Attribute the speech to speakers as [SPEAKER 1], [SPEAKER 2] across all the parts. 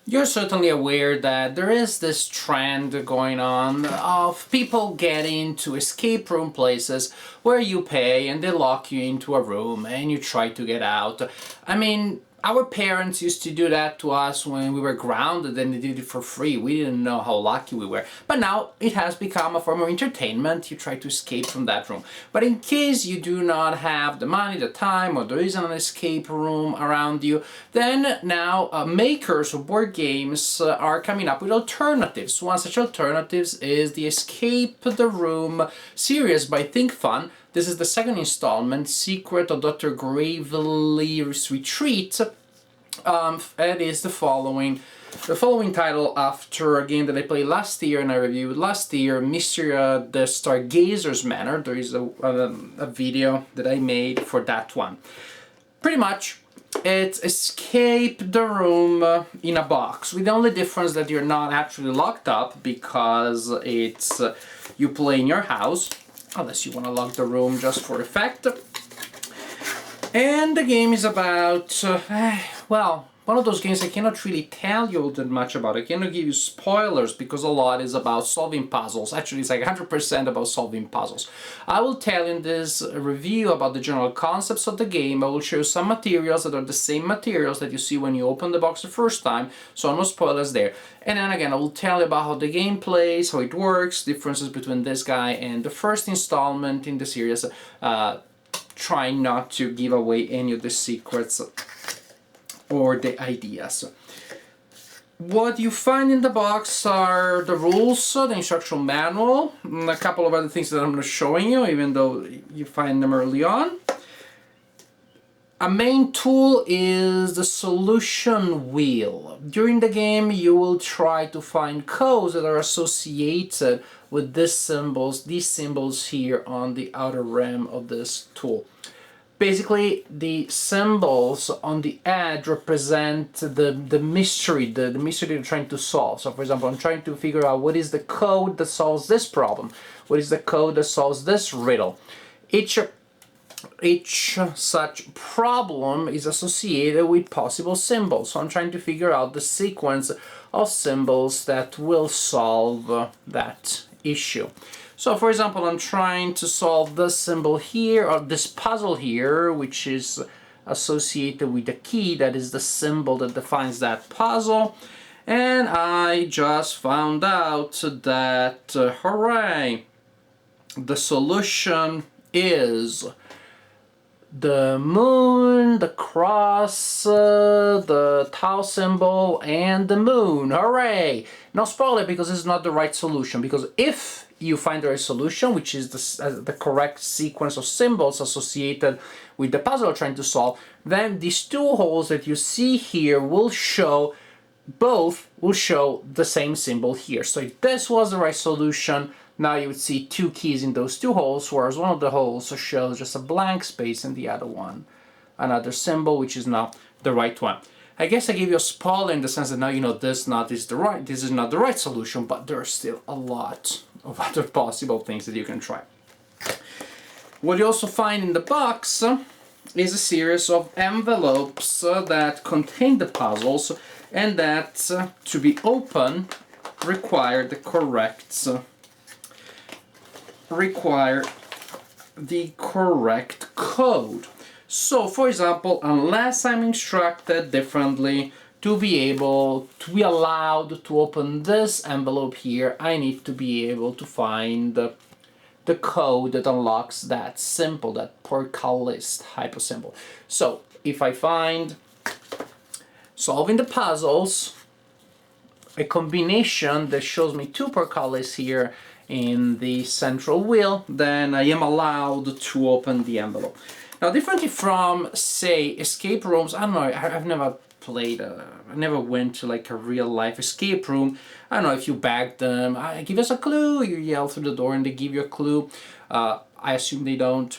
[SPEAKER 1] You're certainly aware that there is this trend going on of people getting to escape room places where you pay and they lock you into a room and you try to get out. I mean, our parents used to do that to us when we were grounded and they did it for free. We didn't know how lucky we were. But now it has become a form of entertainment. You try to escape from that room. But in case you do not have the money, the time, or there isn't an escape room around you, then now makers of board games are coming up with alternatives. One such alternatives is the Escape the Room series by Think Fun. This is the second installment, Secret of Dr. Gravely's Retreat. It is the following title after a game that I played last year and I reviewed last year, Mystery of the Stargazer's Manor. There is a video that I made for that one. Pretty much, it's escape the room in a box, with the only difference that you're not actually locked up because it's you play in your house, unless you want to lock the room just for effect. And the game is about, well, one of those games I cannot really tell you that much about. I cannot give you spoilers because a lot is about solving puzzles. Actually, it's like 100% about solving puzzles. I will tell in this review about the general concepts of the game. I will show you some materials that are the same materials that you see when you open the box the first time, so no spoilers there. And then again, I will tell you about how the game plays, how it works, differences between this guy and the first installment in the series, trying not to give away any of the secrets or the ideas. What you find in the box are the rules, the instructional manual, and a couple of other things that I'm not showing you, even though you find them early on. A main tool is the solution wheel. During the game, you will try to find codes that are associated with these symbols here on the outer rim of this tool. Basically, the symbols on the edge represent the mystery, the mystery you're trying to solve. So for example, I'm trying to figure out what is the code that solves this problem, what is the code that solves this riddle. Each such problem is associated with possible symbols. So I'm trying to figure out the sequence of symbols that will solve that issue. So for example, I'm trying to solve this symbol here, or this puzzle here, which is associated with the key, that is the symbol that defines that puzzle. And I just found out that, hooray, the solution is the moon, the cross, the tau symbol, and the moon. Hooray! Now spoil it because it's not the right solution, because if you find the right solution, which is the correct sequence of symbols associated with the puzzle you're trying to solve, then these two holes that you see here will show the same symbol here. So if this was the right solution, now you would see two keys in those two holes, whereas one of the holes shows just a blank space and the other one another symbol, which is not the right one. I guess I gave you a spoiler in the sense that now you know this is not the right solution, but there are still a lot of other possible things that you can try. What you also find in the box is a series of envelopes that contain the puzzles and that, to be open, require the correct code. So, for example, unless I'm instructed differently to be allowed to open this envelope here, I need to be able to find the code that unlocks that symbol, that portcullis type of symbol. So, if I find solving the puzzles, a combination that shows me two portcullis here in the central wheel, then I am allowed to open the envelope. Now, differently from, say, escape rooms, I don't know, I've never played, I never went to like a real life escape room. I don't know if you bag them, give us a clue, you yell through the door and they give you a clue. I assume they don't.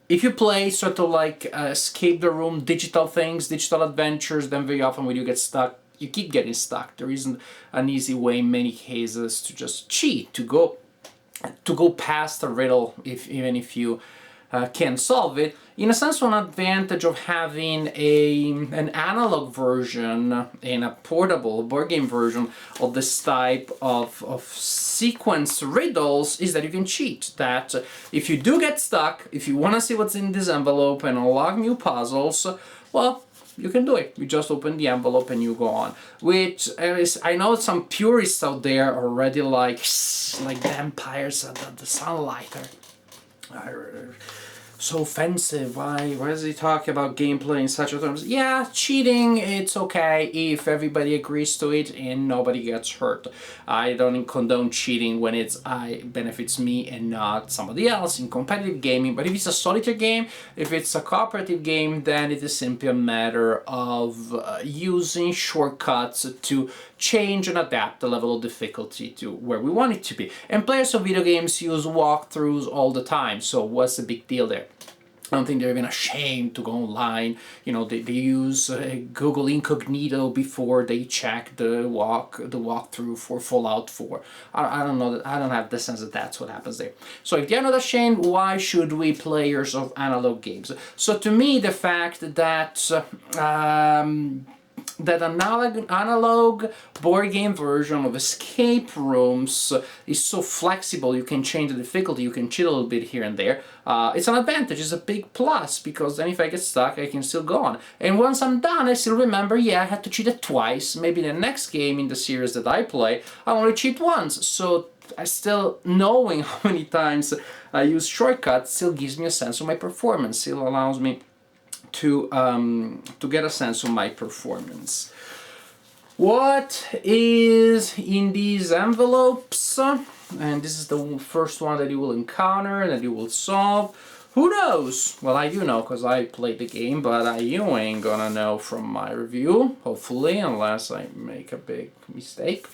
[SPEAKER 1] If you play sort of like escape the room, digital things, digital adventures, then very often when you get stuck, you keep getting stuck. There isn't an easy way in many cases to just cheat, to go past a riddle even if you can't solve it. in a sense, one advantage of having an analog version and a portable board game version of this type of sequence riddles is that you can cheat. That if you do get stuck, if you want to see what's in this envelope and unlock new puzzles, well, you can do it. You just open the envelope and you go on. Which is, I know some purists out there are already like vampires at the sunlight. So offensive. Why does he talk about gameplay in such a terms? Yeah, cheating, it's okay if everybody agrees to it and nobody gets hurt. I don't condone cheating when it benefits me and not somebody else in competitive gaming. But if it's a solitaire game, if it's a cooperative game, then it is simply a matter of using shortcuts to change and adapt the level of difficulty to where we want it to be. And players of video games use walkthroughs all the time, so what's the big deal there? I don't think they're even ashamed to go online. You know, they use Google Incognito before they check the walkthrough for Fallout 4. I don't know that, I don't have the sense that that's what happens there. So if they're not ashamed, why should we players of analog games? So to me, the fact that that analog board game version of escape rooms is so flexible. You can change the difficulty, you can cheat a little bit here and there. It's an advantage, it's a big plus, because then if I get stuck, I can still go on. And once I'm done, I still remember, yeah, I had to cheat it twice. Maybe the next game in the series that I play, I only cheat once. So I still, knowing how many times I use shortcuts still gives me a sense of my performance, still allows me to get a sense of my performance. What is in these envelopes? And this is the first one that you will encounter, that you will solve. Who knows? Well, I do know because I played the game, but you ain't gonna know from my review, hopefully, unless I make a big mistake.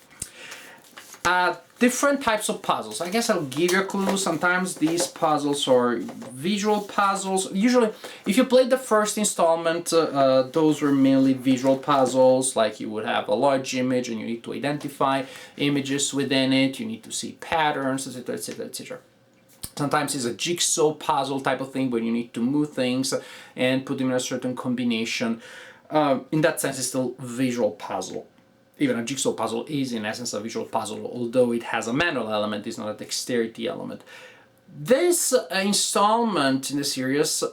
[SPEAKER 1] Different types of puzzles. I guess I'll give you a clue. Sometimes these puzzles are visual puzzles. Usually, if you played the first installment, those were mainly visual puzzles, like you would have a large image and you need to identify images within it, you need to see patterns, etc., etc., etc. Sometimes it's a jigsaw puzzle type of thing where you need to move things and put them in a certain combination. In that sense, it's still visual puzzle. Even a jigsaw puzzle is in essence a visual puzzle, although it has a manual element, it's not a dexterity element. This installment in the series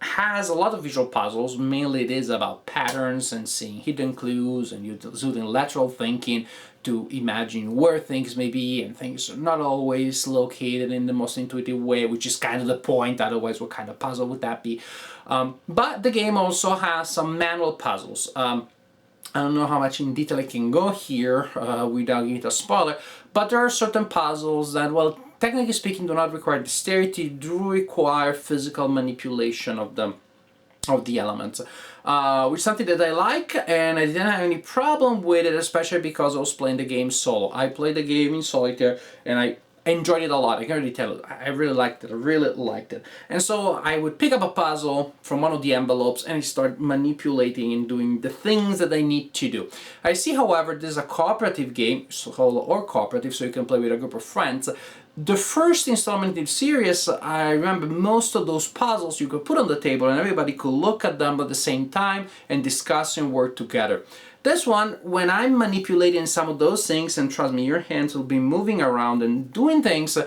[SPEAKER 1] has a lot of visual puzzles. Mainly it is about patterns and seeing hidden clues and using lateral thinking to imagine where things may be, and things are not always located in the most intuitive way, which is kind of the point, otherwise what kind of puzzle would that be? But the game also has some manual puzzles. I don't know how much in detail I can go here without giving it a spoiler, but there are certain puzzles that, well, technically speaking, do not require dexterity, do require physical manipulation of the elements, which is something that I like, and I didn't have any problem with it, especially because I was playing the game solo. I played the game in solitaire, and I enjoyed it a lot. I can already tell you, I really liked it. And so I would pick up a puzzle from one of the envelopes and start manipulating and doing the things that I need to do. I see, however, this is a cooperative game, solo or cooperative, so you can play with a group of friends. The first installment in the series, I remember most of those puzzles you could put on the table and everybody could look at them at the same time and discuss and work together. This one, when I'm manipulating some of those things, and trust me, your hands will be moving around and doing things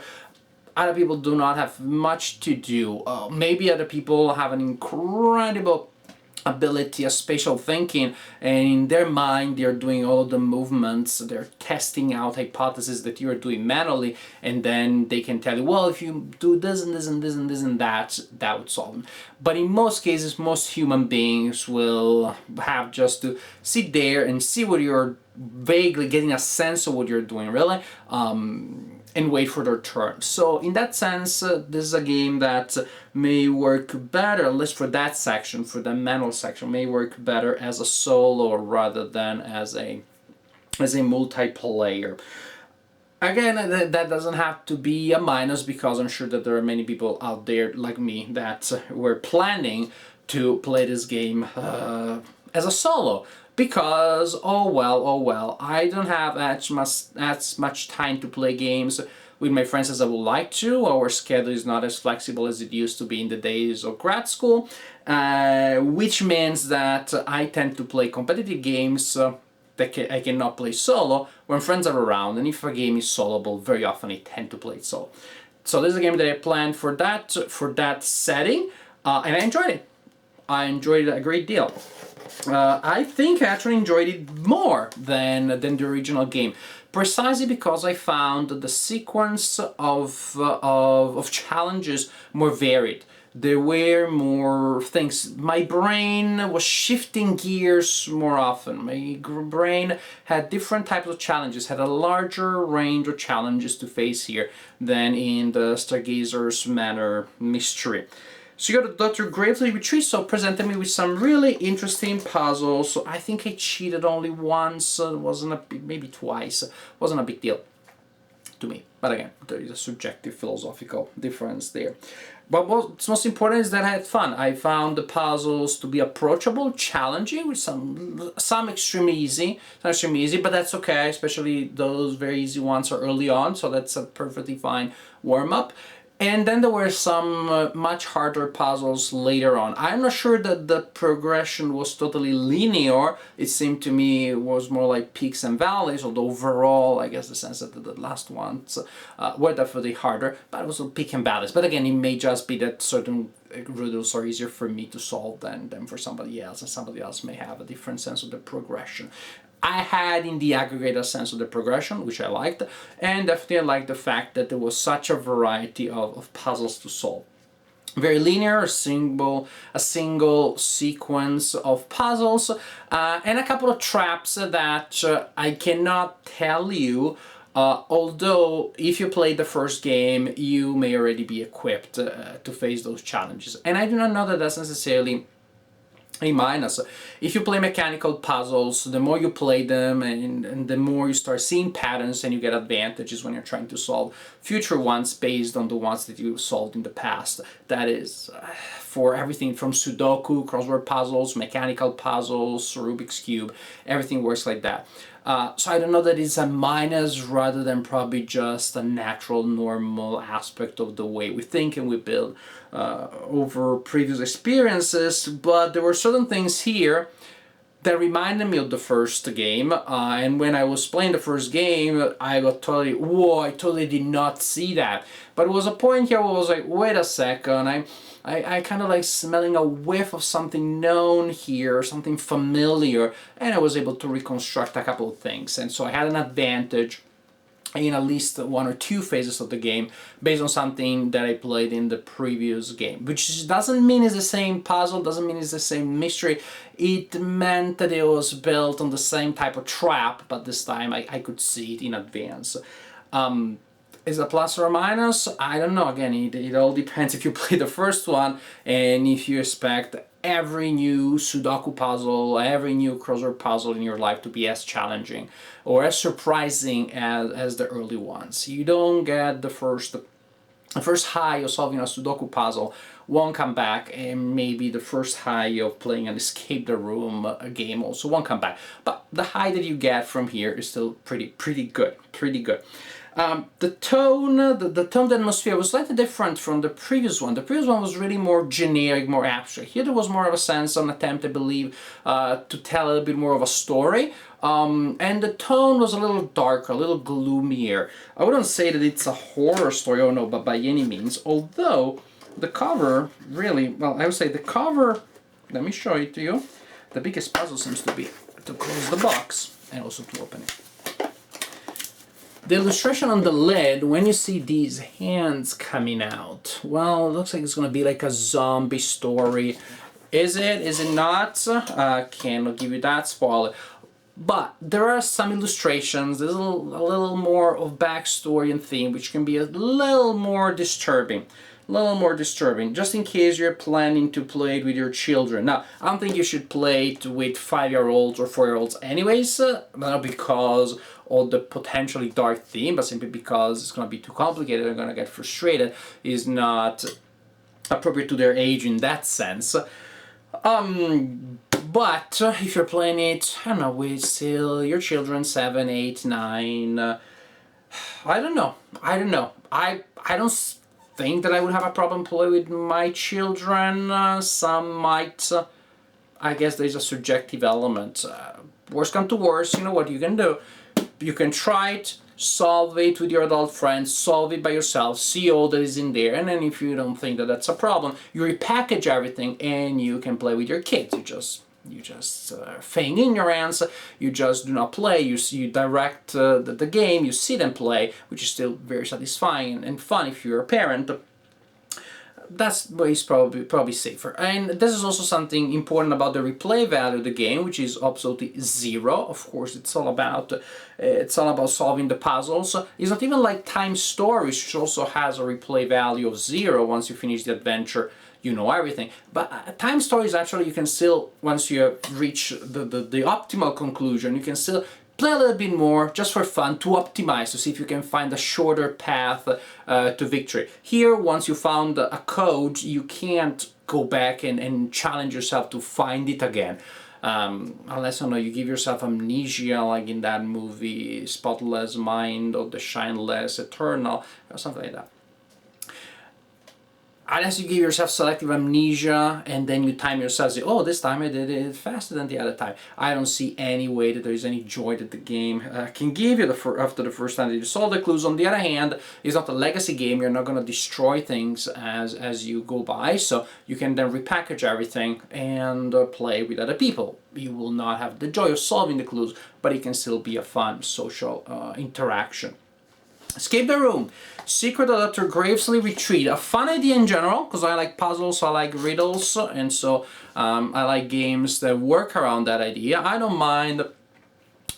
[SPEAKER 1] other people do not have much to do. Maybe other people have an incredible ability of spatial thinking, and in their mind they're doing all of the movements, they're testing out hypotheses that you're doing manually, and then they can tell you, well, if you do this and this and this and this and that, that would solve them. But in most cases, most human beings will have just to sit there and see what you're vaguely getting a sense of what you're doing, really, and wait for their turn. So in that sense, this is a game that may work better, at least for that section, for the manual section, may work better as a solo rather than as a multiplayer. Again, that doesn't have to be a minus, because I'm sure that there are many people out there like me that were planning to play this game as a solo. Because, oh well, I don't have as much time to play games with my friends as I would like to. Our schedule is not as flexible as it used to be in the days of grad school, which means that I tend to play competitive games that I cannot play solo when friends are around, and if a game is soloable, very often I tend to play it solo. So this is a game that I planned for that setting, and I enjoyed it. I enjoyed it a great deal. I think I actually enjoyed it more than the original game, precisely because I found the sequence of challenges more varied. There were more things. My brain was shifting gears more often. My brain had different types of challenges, had a larger range of challenges to face here than in the Stargazer's Manor mystery. So you got Dr. Gravely Retreat, presented me with some really interesting puzzles. So I think I cheated only once, maybe twice. Wasn't a big deal to me. But again, there is a subjective philosophical difference there. But what's most important is that I had fun. I found the puzzles to be approachable, challenging, with some extremely easy, but that's okay, especially those very easy ones are early on, so that's a perfectly fine warm-up. And then there were some much harder puzzles later on. I'm not sure that the progression was totally linear. It seemed to me it was more like peaks and valleys, although overall, I guess the sense that the last ones were definitely harder, but it was a peak and valleys. But again, it may just be that certain riddles are easier for me to solve than for somebody else, and somebody else may have a different sense of the progression. I had in the aggregate a sense of the progression, which I liked, and definitely I liked the fact that there was such a variety of puzzles to solve. Very linear, a single sequence of puzzles, and a couple of traps that I cannot tell you, although if you played the first game, you may already be equipped to face those challenges. And I do not know that that's necessarily a minus. If you play mechanical puzzles, the more you play them and the more you start seeing patterns, and you get advantages when you're trying to solve future ones based on the ones that you solved in the past. That is for everything from Sudoku, crossword puzzles, mechanical puzzles, Rubik's Cube, everything works like that. So I don't know that it's a minus rather than probably just a natural, normal aspect of the way we think and we build over previous experiences, but there were certain things here that reminded me of the first game, and when I was playing the first game, I got totally, whoa, I totally did not see that. But it was a point here where I was like, wait a second, I kind of like smelling a whiff of something known here, something familiar, and I was able to reconstruct a couple of things, and so I had an advantage in at least one or two phases of the game based on something that I played in the previous game, which doesn't mean it's the same puzzle, doesn't mean it's the same mystery. It meant that it was built on the same type of trap, but this time I could see it in advance. Is it a plus or a minus? I don't know. Again, it all depends if you play the first one and if you expect every new Sudoku puzzle, every new crossword puzzle in your life to be as challenging or as surprising as the early ones. You don't get the first high of solving a Sudoku puzzle won't come back, and maybe the first high of playing an escape the room game also won't come back. But the high that you get from here is still pretty good. The tone, the atmosphere was slightly different from the previous one. The previous one was really more generic, more abstract. Here there was more of a sense, an attempt, I believe, to tell a little bit more of a story. And the tone was a little darker, a little gloomier. I wouldn't say that it's a horror story, oh no, but by any means. Although the cover really, well, I would say the cover, let me show it to you. The biggest puzzle seems to be to close the box and also to open it. The illustration on the lid, when you see these hands coming out, well, it looks like it's going to be like a zombie story. Is it? Is it not? Cannot give you that spoiler. But there are some illustrations, there's a little more of backstory and theme, which can be a little more disturbing. Just in case you're planning to play it with your children. Now, I don't think you should play it with 5-year-olds or 4-year-olds anyways, not because of the potentially dark theme, but simply because it's going to be too complicated, they're going to get frustrated, is not appropriate to their age in that sense. But if you're playing it, I don't know, with still your children, 7, 8, 9, I don't know. I don't know. I don't think that I would have a problem playing with my children. Some might. I guess there's a subjective element. Worst come to worst, you know what you can do? You can try it, solve it with your adult friends, solve it by yourself, see all that is in there, and then if you don't think that that's a problem, you repackage everything and you can play with your kids. You just feign ignorance. You just do not play. You direct the game. You see them play, which is still very satisfying and fun if you're a parent. That's way is probably safer. And this is also something important about the replay value of the game, which is absolutely zero. Of course, it's all about solving the puzzles. It's not even like Time Stories, which also has a replay value of zero. Once you finish the adventure, you know everything. But Time Stories, actually, you can still, once you have reached the optimal conclusion, you can still play a little bit more just for fun, to optimize, to see if you can find a shorter path to victory. Here, once you found a code, you can't go back and challenge yourself to find it again. Unless, I don't know, you give yourself amnesia, like in that movie Spotless Mind or The Shineless Eternal, or something like that. Unless you give yourself selective amnesia and then you time yourself, say, oh, this time I did it faster than the other time. I don't see any way that there is any joy that the game can give you after the first time that you solve the clues. On the other hand, it's not a legacy game. You're not going to destroy things as you go by, so you can then repackage everything and play with other people. You will not have the joy of solving the clues, but it can still be a fun social interaction. Escape the Room. Secret of Dr. Gravesly Retreat. A fun idea in general, because I like puzzles, I like riddles, and so I like games that work around that idea. I don't mind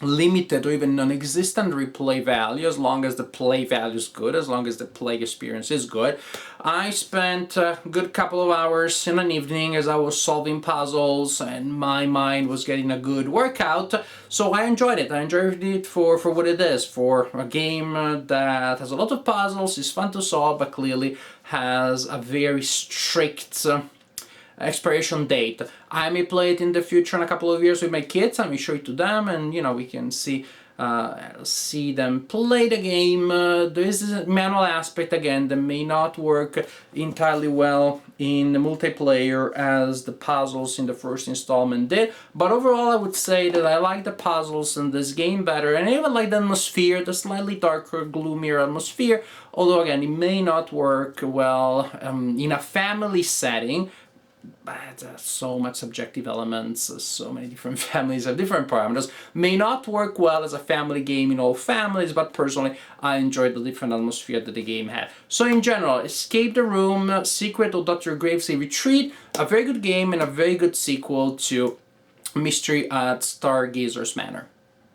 [SPEAKER 1] limited or even non-existent replay value as long as the play value is good, as long as the play experience is good. I spent a good couple of hours in an evening as I was solving puzzles and my mind was getting a good workout, so I enjoyed it. I enjoyed it for what it is, for a game that has a lot of puzzles, is fun to solve, but clearly has a very strict expiration date. I may play it in the future in a couple of years with my kids. I may show it to them, and you know, we can see them play the game. There is a manual aspect again that may not work entirely well in the multiplayer as the puzzles in the first installment did, but overall I would say that I like the puzzles in this game better, and I even like the atmosphere, the slightly darker, gloomier atmosphere, although again it may not work well in a family setting. But so much subjective elements, so many different families have different parameters. May not work well as a family game in all families, but personally I enjoyed the different atmosphere that the game had. So in general, Escape the Room, Secret of Dr. Gravesly Retreat, a very good game and a very good sequel to Mystery at Stargazer's Manor.